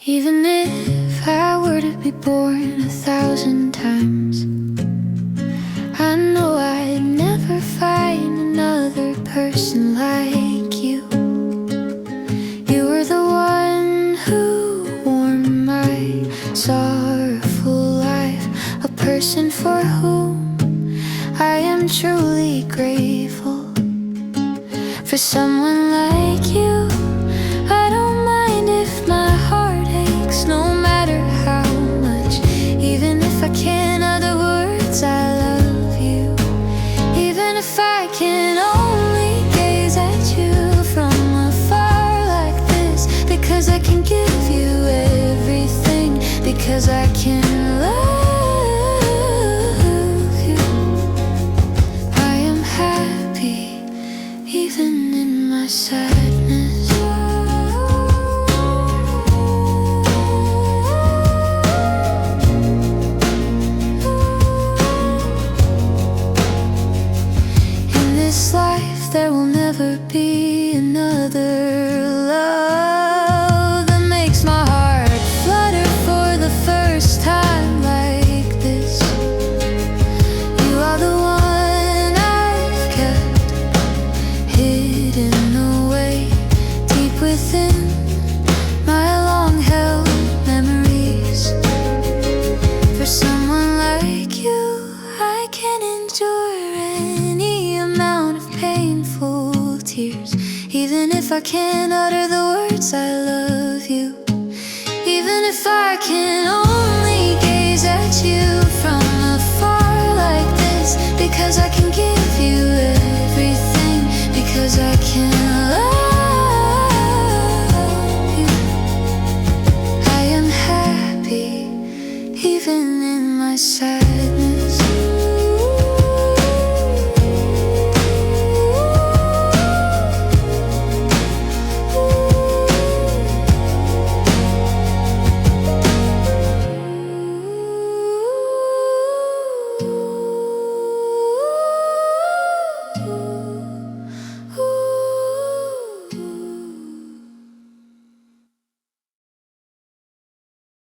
Even if I were to be born 1,000 times, I know I'd never find another person like you. You were the one who warmed my sorrowful life, a person for whom I am truly grateful. For someone like you, I don't mind if my heart aches, no matter how much. Even if I can't utter words, I love you. Even if I can only gaze at you from afar like this, because I can give you everything, because I can love you. I am happy even in my sadness. In this life there will never be another love that makes my heart flutter for the first time like this. You are the one I've kept hidden away deep within my long-held memories. For someone like you, I can endure any amount of painful tears, even if I can't utter the words I love